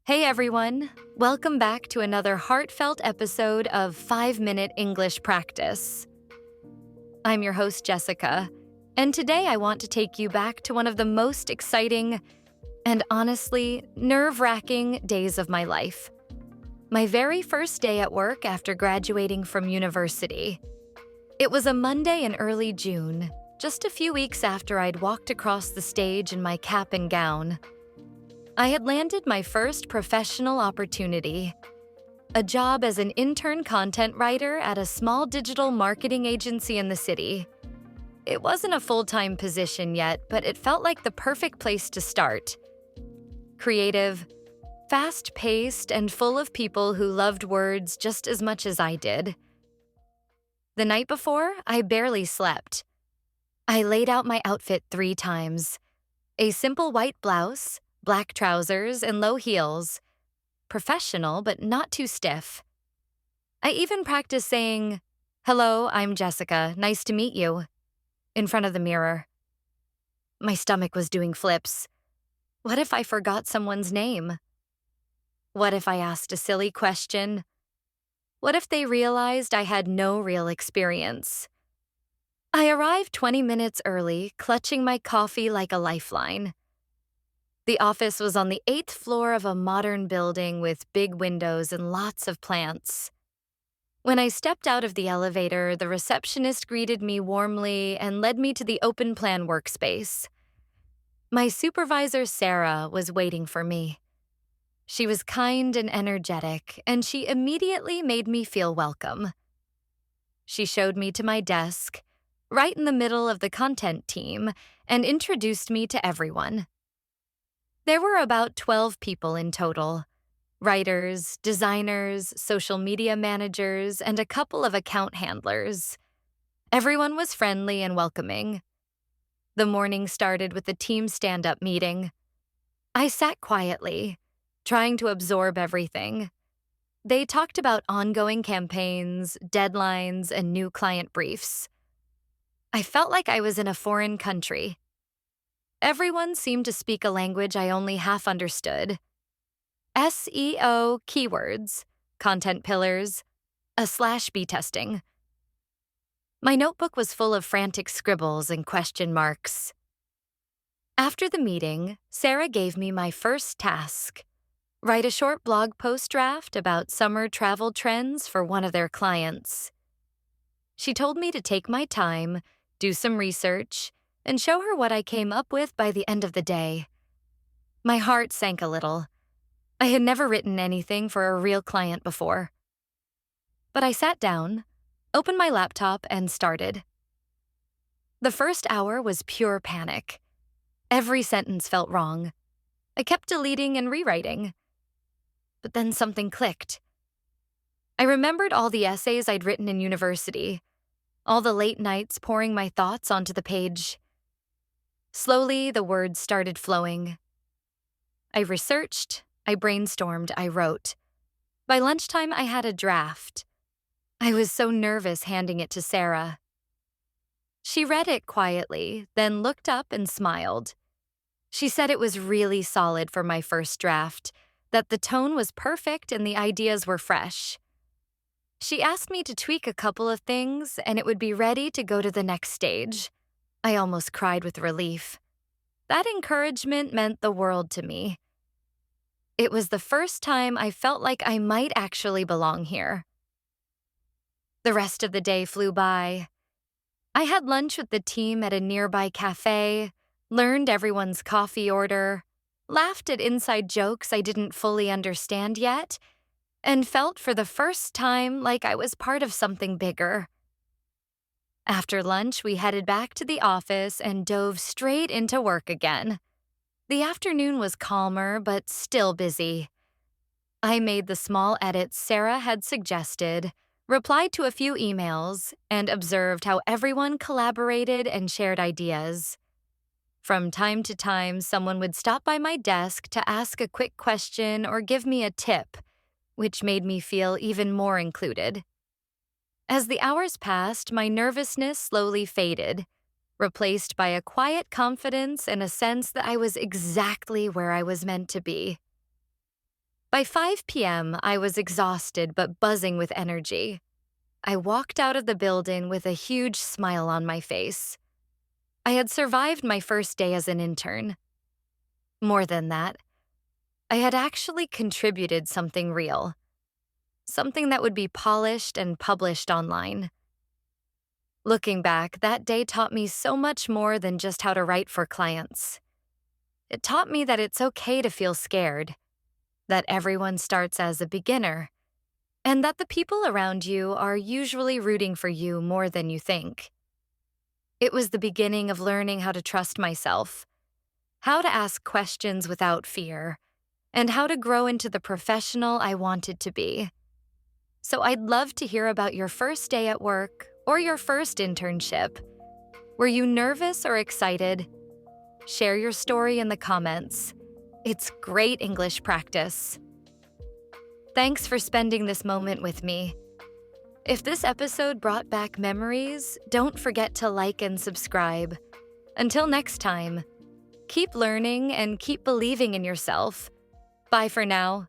Hey everyone, welcome back to another heartfelt episode of 5-Minute English Practice. I'm your host, Jessica, and today I want to take you back to one of the most exciting and honestly nerve-wracking days of my life. My very first day at work after graduating from university. It was a Monday in early June, just a few weeks after I'd walked across the stage in my cap and gown. I had landed my first professional opportunity, a job as an intern content writer at a small digital marketing agency in the city. It wasn't a full-time position yet, but it felt like the perfect place to start. Creative, fast-paced, and full of people who loved words just as much as I did. The night before, I barely slept. I laid out my outfit 3 times. A simple white blouse, black trousers, and low heels. Professional, but not too stiff. I even practiced saying, "Hello, I'm Jessica, nice to meet you," in front of the mirror. My stomach was doing flips. What if I forgot someone's name? What if I asked a silly question? What if they realized I had no real experience? I arrived 20 minutes early, clutching my coffee like a lifeline. The office was on the 8th floor of a modern building with big windows and lots of plants. When I stepped out of the elevator, the receptionist greeted me warmly and led me to the open plan workspace. My supervisor, Sarah, was waiting for me. She was kind and energetic, and she immediately made me feel welcome. She showed me to my desk, right in the middle of the content team, and introduced me to everyone. There were about 12 people in total: writers, designers, social media managers, and a couple of account handlers. Everyone was friendly and welcoming. The morning started with the team stand-up meeting. I sat quietly, trying to absorb everything. They talked about ongoing campaigns, deadlines, and new client briefs. I felt like I was in a foreign country. Everyone seemed to speak a language I only half understood. SEO keywords, content pillars, /B testing. My notebook was full of frantic scribbles and question marks. After the meeting, Sarah gave me my first task: write a short blog post draft about summer travel trends for one of their clients. She told me to take my time, do some research, and show her what I came up with by the end of the day. My heart sank a little. I had never written anything for a real client before. But I sat down, opened my laptop, and started. The first hour was pure panic. Every sentence felt wrong. I kept deleting and rewriting. But then something clicked. I remembered all the essays I'd written in university, all the late nights pouring my thoughts onto the page. Slowly, the words started flowing. I researched, I brainstormed, I wrote. By lunchtime, I had a draft. I was so nervous handing it to Sarah. She read it quietly, then looked up and smiled. She said it was really solid for my first draft, that the tone was perfect and the ideas were fresh. She asked me to tweak a couple of things and it would be ready to go to the next stage. I almost cried with relief. That encouragement meant the world to me. It was the first time I felt like I might actually belong here. The rest of the day flew by. I had lunch with the team at a nearby cafe, learned everyone's coffee order, laughed at inside jokes I didn't fully understand yet, and felt for the first time like I was part of something bigger. After lunch, we headed back to the office and dove straight into work again. The afternoon was calmer, but still busy. I made the small edits Sarah had suggested, replied to a few emails, and observed how everyone collaborated and shared ideas. From time to time, someone would stop by my desk to ask a quick question or give me a tip, which made me feel even more included. As the hours passed, my nervousness slowly faded, replaced by a quiet confidence and a sense that I was exactly where I was meant to be. By 5 p.m., I was exhausted but buzzing with energy. I walked out of the building with a huge smile on my face. I had survived my first day as an intern. More than that, I had actually contributed something real, something that would be polished and published online. Looking back, that day taught me so much more than just how to write for clients. It taught me that it's okay to feel scared, that everyone starts as a beginner, and that the people around you are usually rooting for you more than you think. It was the beginning of learning how to trust myself, how to ask questions without fear, and how to grow into the professional I wanted to be. So I'd love to hear about your first day at work or your first internship. Were you nervous or excited? Share your story in the comments. It's great English practice. Thanks for spending this moment with me. If this episode brought back memories, don't forget to like and subscribe. Until next time, keep learning and keep believing in yourself. Bye for now.